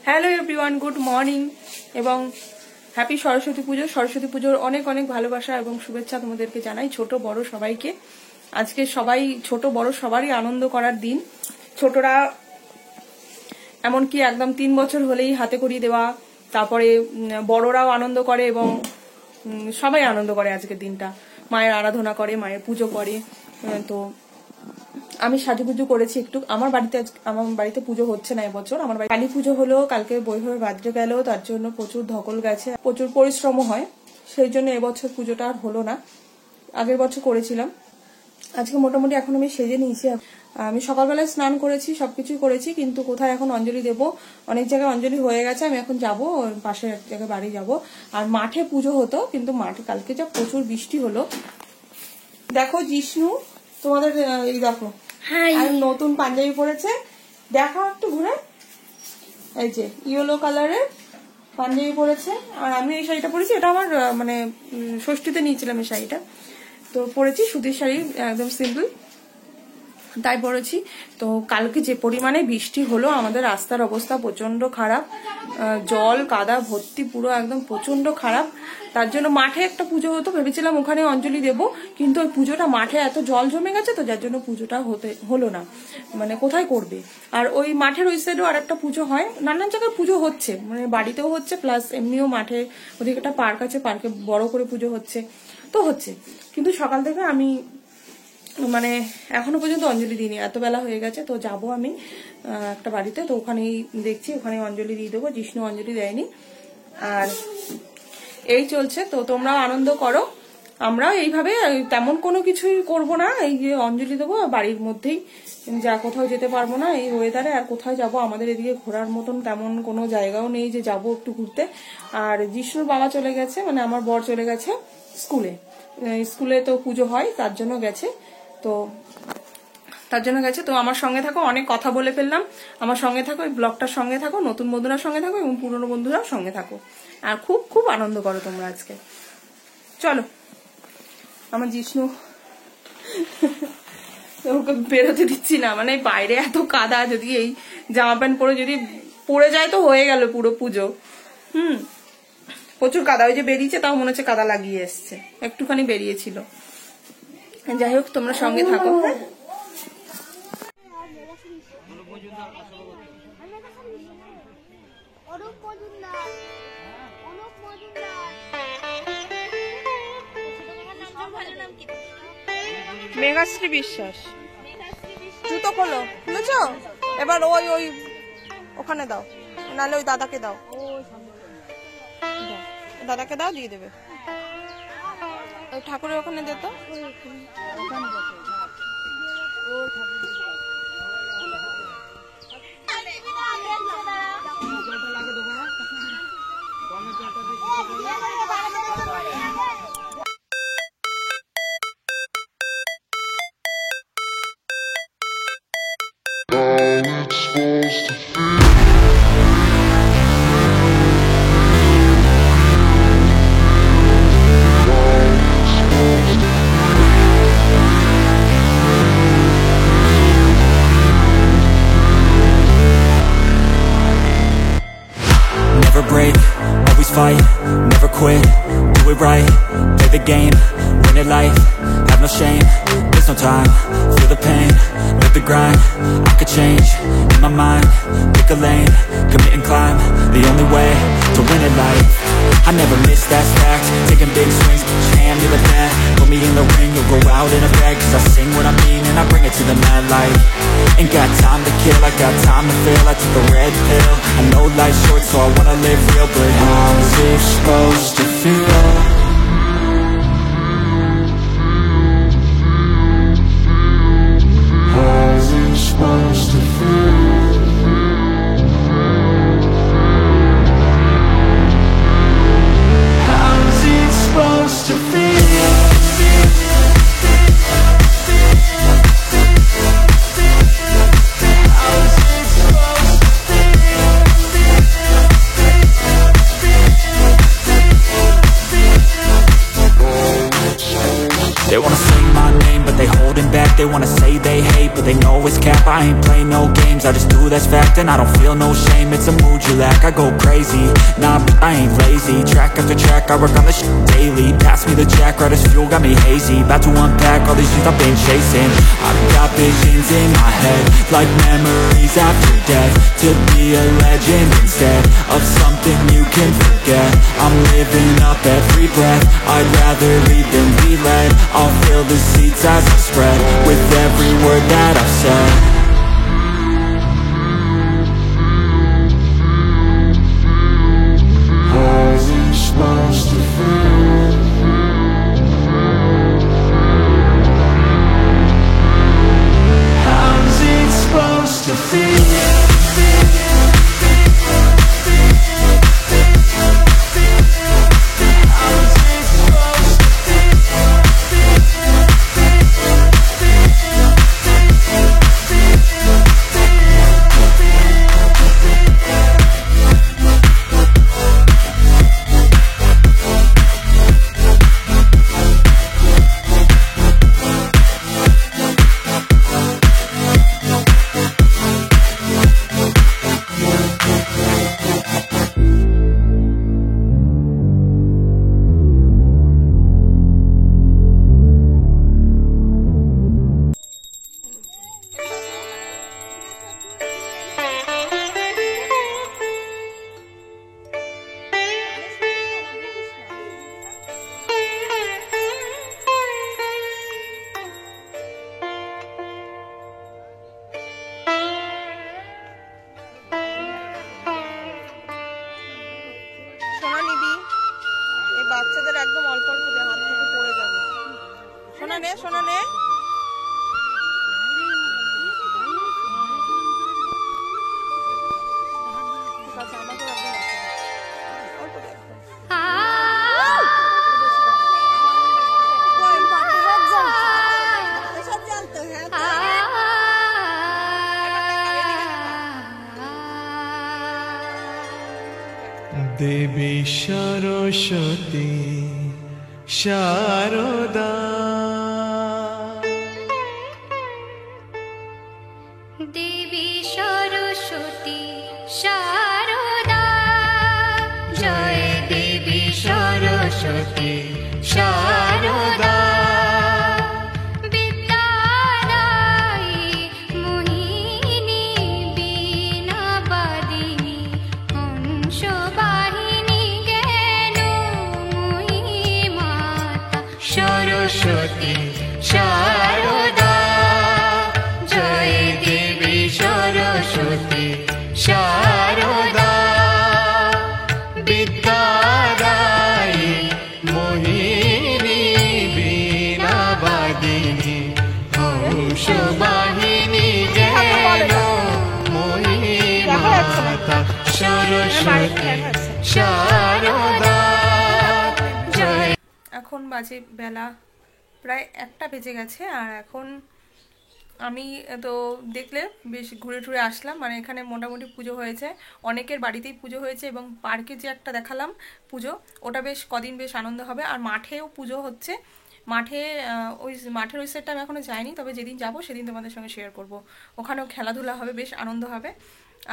Hello everyone, good morning এবং happy Saraswati পুজো। সরস্বতী পুজোর অনেক অনেক ভালোবাসা এবং শুভেচ্ছা তোমাদেরকে জানাই, ছোট বড় সবাইকে। আজকে সবাই ছোট বড় সবারই আনন্দ করার দিন। ছোটরা এমনকি একদম 3 বছর হলেই হাতে করিয়ে দেওয়া, তারপরে বড়রাও আনন্দ করে এবং সবাই আনন্দ করে আজকের দিনটা। মায়ের আরাধনা করে, মায়ের পুজো করে। তো আমি সাজুগুজু করেছি একটু। আমার বাড়িতে পুজো হচ্ছে না এবছর। আমার বাড়ি কালী পুজো হলো, কালকে বৈভবে বাদ্রে গেল, তার জন্য প্রচুর ধকল গেছে, প্রচুর পরিশ্রম হয়, সেই জন্য এবছর পুজোটা আর হলো না। আগের বছর করেছিলাম। আজকে মোটামুটি এখন আমি সেজে নিয়েছি। আমি সকালবেলায় স্নান করেছি, সবকিছুই করেছি, কিন্তু কোথায় এখন অঞ্জলি দেব? অনেক জায়গায় অঞ্জলি হয়ে গেছে। আমি এখন যাব, পাশের এক জায়গায় বাড়ি যাব। আর মাঠে পুজো হতো, কিন্তু মাঠে কালকে যা প্রচুর বৃষ্টি হলো। দেখো জিষ্ণু, তোমাদের এই দেখো আর নতুন পাঞ্জাবি পরেছে, দেখো একটু ঘুরে। এই যে ইয়েলো কালারের পাঞ্জাবি পরেছে, আর আমি এই শাড়িটা পরেছি। এটা আমার মানে ষষ্ঠীতে নিয়েছিলাম এই শাড়িটা, তো পরেছি সুতির শাড়ি, একদম সিম্পল, তাই পরেছি। তো কালকে যে পরিমাণে বৃষ্টি হলো, আমাদের রাস্তার অবস্থা প্রচন্ড খারাপ, জল কাদা ভর্তি, পুরো একদম প্রচন্ড খারাপ। তার জন্য মাঠে একটা পুজো হতো, ভেবেছিলাম ওখানে অঞ্জলি দেব, কিন্তু ওই পুজোটা মাঠে এত জল জমে গেছে, তো যার জন্য পুজোটা হলো না। মানে কোথায় করবে? আর ওই মাঠের ওই সাইডেও আর একটা পুজো হয়, নানান জায়গায় পুজো হচ্ছে, মানে বাড়িতেও হচ্ছে, প্লাস এমনিও মাঠে ওদিকে একটা পার্ক আছে, পার্কে বড় করে পুজো হচ্ছে, তো হচ্ছে। কিন্তু সকাল থেকে আমি মানে এখনো পর্যন্ত অঞ্জলি দিইনি, এত বেলা হয়ে গেছে। তো যাব আমি একটা বাড়িতে, তো ওখানেই দেখছি, ওখানে অঞ্জলি দিয়ে দেবো। জিষ্ণু অঞ্জলি দেয়নি। আর এই চলছে, তো তোমরাও আনন্দ করো। আমরাও এইভাবে তেমন কোনো কিছুই করব না, এই যে অঞ্জলি দেবো বাড়ির মধ্যেই, যা কোথাও যেতে পারবো না এই ওয়েদারে। আর কোথায় যাব? আমাদের এদিকে ঘোরার মতন তেমন কোনো জায়গাও নেই যে যাব একটু ঘুরতে। আর জিষ্ণুর বাবা চলে গেছে, মানে আমার বর চলে গেছে স্কুলে তো পুজো হয়, তার জন্য গেছে। তো আমার সঙ্গে থাকো, অনেক কথা বলে ফেললাম। আমার সঙ্গে থাকো, এই ব্লগটার সঙ্গে থাকো, নতুন বন্ধুরার সঙ্গে থাকো এবং পুরনো বন্ধুরাও সঙ্গে থাকো। আর খুব খুব আনন্দ করো তোমরা আজকে। চলো, আমার জিষ্ণু ওকে বেরোতে দিচ্ছি না, মানে বাইরে এত কাদা, যদি এই জামা প্যান্ট পরে যদি পড়ে যায় তো হয়ে গেল পুরো পুজো। প্রচুর কাদা, ওই যে বেরিয়েছে, তাও মনে হচ্ছে কাদা লাগিয়ে এসছে, একটুখানি বেরিয়েছিল। যাই হোক, তোমরা সঙ্গে থাকো। মেঘাশ্রী বিশ্বাস। জুতো খোলো, খুলেছ? এবার ওই ওখানে দাও, নাহলে ওই দাদাকে দাও, দিয়ে দেবে। ওই ঠাকুরের ওখানে দে তো। Fight, never quit, do it right, play the game, win it life, have no shame, there's no time, feel the pain, live the grind, I could change, in my mind, pick a lane, commit and climb, the only way to win it life, I never miss, that's fact, taking big swings, put your hand to the bat, put me in the ring, you'll go out in a bag, cause I sing what I mean and I bring it to the mad light, ain't got time to kill, I got time to feel, I took the red pill, I know life's short so I wanna live real, but how's it supposed to feel? How's it supposed to feel? How's it supposed to feel? How's it supposed to feel? They wanna say they hate, but they know it's cap. I ain't play no games, I just do that's fact. And I don't feel no shame, it's a mood you lack. I go crazy, nah, but I ain't lazy. Track after track, I work on the shit daily. Pass me the jack, right as fuel, got me hazy. About to unpack all these things I've been chasing. I've got visions in my head, like memories after death. To be a legend instead of something you can forget. I'm living up every breath, I'd rather lead than be led. I'll fill the seats as I spread, with every word that I've said. How's it supposed to feel? How's it supposed to feel? বাচ্চাদের একদম অল্প অল্প দিয়ে হাত থেকে পড়ে যাবে। সোনা নে, সোনা নে। আচ্ছা আমাকে একদম অল্প দিয়ে দেবী সরস্বতী শারদা, দেবী সরস্বতী শারদা, জয় দেবী সরস্বতী শারদা। সরস্বতী শারদা, জয় দেবী সরস্বতী শারদা। বিদ্যাদায়ী মোহিনী বীণাবাদিনী, হংসবাহিনী জ্ঞান মোহিনী মাতা সরস্বতী শারদা। এখন বাজে বেলা প্রায় 1টা বেজে গেছে। আর এখন আমি তো দেখলে বেশ ঘুরে টুরে আসলাম, মানে এখানে মোটামুটি পুজো হয়েছে, অনেকের বাড়িতেই পুজো হয়েছে এবং পার্কে যে একটা দেখালাম পুজো, ওটা বেশ কদিন বেশ আনন্দ হবে। আর মাঠেও পুজো হচ্ছে, মাঠের ওই সাইডটা আমি এখনও যাইনি, তবে যেদিন যাব সেদিন তোমাদের সঙ্গে শেয়ার করব। ওখানেও খেলাধুলা হবে, বেশ আনন্দ হবে।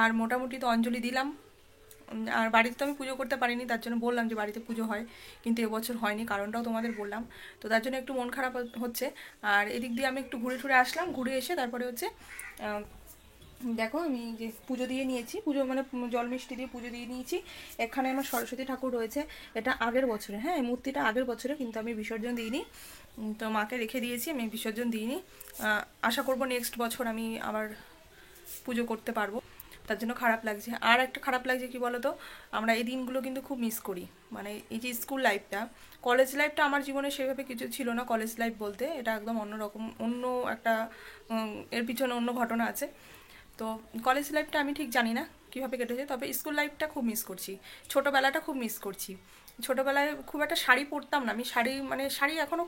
আর মোটামুটি তো অঞ্জলি দিলাম, আর বাড়িতে তো আমি পুজো করতে পারিনি, তার জন্য বললাম যে বাড়িতে পুজো হয়, কিন্তু এবছর হয়নি, কারণটাও তোমাদের বললাম। তো তার জন্য একটু মন খারাপ হচ্ছে। আর এদিক দিয়ে আমি একটু ঘুরে টুরে আসলাম, ঘুরে এসে তারপরে হচ্ছে দেখো আমি যে পুজো দিয়ে নিয়েছি, পুজো মানে জল মিষ্টি দিয়ে পুজো দিয়ে নিয়েছি। এখানে আমার সরস্বতী ঠাকুর রয়েছে, এটা আগের বছরে, হ্যাঁ এই মূর্তিটা আগের বছরে, কিন্তু আমি বিসর্জন দিইনি, তো মাকে রেখে দিয়েছি, আমি বিসর্জন দিইনি। আশা করব নেক্সট বছর আমি আবার পুজো করতে পারবো, তার জন্য খারাপ লাগছে। আর একটা খারাপ লাগছে কি বলতো, আমরা এই দিনগুলো কিন্তু খুব মিস করি, মানে এই যে স্কুল লাইফটা, কলেজ লাইফটা আমার জীবনে সেভাবে কিছু ছিল না। কলেজ লাইফ বলতে এটা একদম অন্যরকম, অন্য একটা এর পিছনে অন্য ঘটনা আছে। তো কলেজ লাইফটা আমি ঠিক জানি না কীভাবে কেটেছে, তবে স্কুল লাইফটা খুব মিস করছি, ছোটোবেলাটা খুব মিস করছি। ছোটোবেলায় খুব একটা শাড়ি পরতাম না আমি, শাড়ি এখনও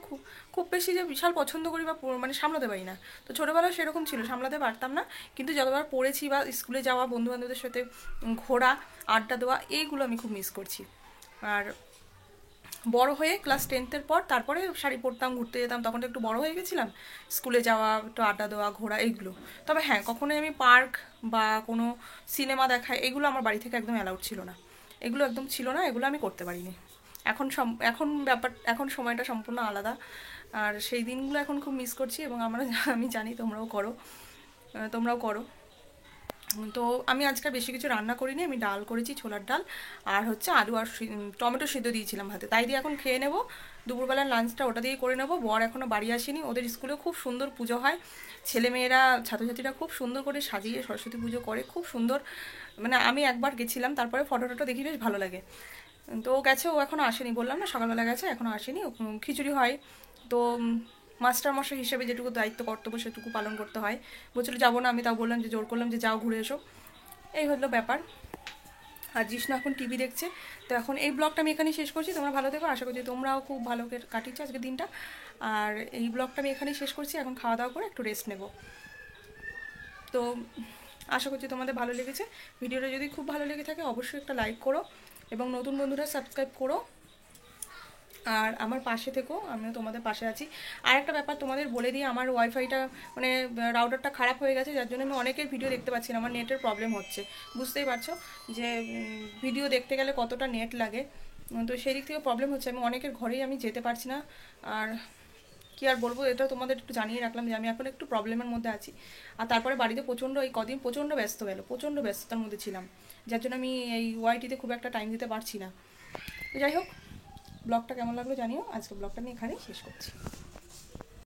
খুব বেশি যে বিশাল পছন্দ করি বা মানে সামলাতে পারি না। তো ছোটোবেলায় সেরকম ছিল, সামলাতে পারতাম না, কিন্তু যতবার পড়েছি বা স্কুলে যাওয়া, বন্ধুবান্ধবদের সাথে ঘোরা, আড্ডা দেওয়া, এইগুলো আমি খুব মিস করছি। আর বড় হয়ে ক্লাস 10th পর তারপরে শাড়ি পরতাম, ঘুরতে যেতাম, তখন তো একটু বড় হয়ে গেছিলাম, স্কুলে যাওয়া, একটু আড্ডা দেওয়া, ঘোরা, এইগুলো। তবে হ্যাঁ, কখনোই আমি পার্ক বা কোনো সিনেমা দেখা এগুলো আমার বাড়ি থেকে একদম অ্যালাউড ছিল না, এগুলো একদম ছিল না, এগুলো আমি করতে পারিনি। এখন সময়টা সম্পূর্ণ আলাদা, আর সেই দিনগুলো এখন খুব মিস করছি, এবং আমি জানি তোমরাও করো। তো আমি আজকে বেশি কিছু রান্না করিনি, আমি ডাল করেছি, ছোলার ডাল, আর হচ্ছে আলু আর টমেটো সিদ্ধ দিয়েছিলাম ভাতে, তাই দিয়ে এখন খেয়ে নেবো। দুপুরবেলার লাঞ্চটা ওটা দিয়েই করে নেবো। বর এখনও বাড়ি আসেনি, ওদের স্কুলে খুব সুন্দর পুজো হয়, ছেলেমেয়েরা ছাত্রছাত্রীরা খুব সুন্দর করে সাজিয়ে সরস্বতী পুজো করে, খুব সুন্দর। মানে আমি একবার গেছিলাম, তারপরে ফটো দেখি বেশ ভালো লাগে। তো ও গেছে, ও এখনও আসেনি, বললাম না সকালবেলা গেছে, এখনও আসেনি। খিচুড়ি হয়, তো মাস্টারমশাই হিসেবে যেটুকু দায়িত্ব কর্তব্য সেটুকু পালন করতে হয়। বলছিল যাবো না, আমি তাও বললাম, যে জোর করলাম যে যাও, ঘুরে এসো। এই হলো ব্যাপার। আর জিষ্ণু এখন টিভি দেখছে। তো এখন এই ব্লগটা আমি এখানেই শেষ করছি। তোমরা ভালো থেকো, আশা করছি তোমরাও খুব ভালো কাটিয়েছো আজকে দিনটা। আর এই ব্লগটা আমি এখানেই শেষ করছি, এখন খাওয়া দাওয়া করে একটু রেস্ট নেব। তো আশা করছি তোমাদের ভালো লেগেছে। ভিডিওটা যদি খুব ভালো লেগে থাকে অবশ্যই একটা লাইক করো, এবং নতুন বন্ধুরা সাবস্ক্রাইব করো, আর আমার পাশে থেকো, আমিও তোমাদের পাশে আছি। আর একটা ব্যাপার তোমাদের বলে দিই, আমার ওয়াইফাইটা মানে রাউটারটা খারাপ হয়ে গেছে, যার জন্য আমি অনেকের ভিডিও দেখতে পাচ্ছি না, আমার নেটের প্রবলেম হচ্ছে। বুঝতেই পারছো যে ভিডিও দেখতে গেলে কতটা নেট লাগে, তো সেই দিক থেকে প্রবলেম হচ্ছে। আমি অনেকের ঘরেই আমি যেতে পারছি না, আর কি আর বলবো, এটা তোমাদের একটু জানিয়ে রাখলাম যে আমি এখন একটু প্রবলেমের মধ্যে আছি। আর তারপরে বাড়িতে এই কদিন প্রচণ্ড ব্যস্ততার মধ্যে ছিলাম, যার জন্য আমি এই ওয়াইটিতে খুব একটা টাইম দিতে পারছি না। তো যাই হোক, ব্লগটা কেমন লাগলো জানিও। আজকে ব্লগটা আমি এখানেই শেষ করছি।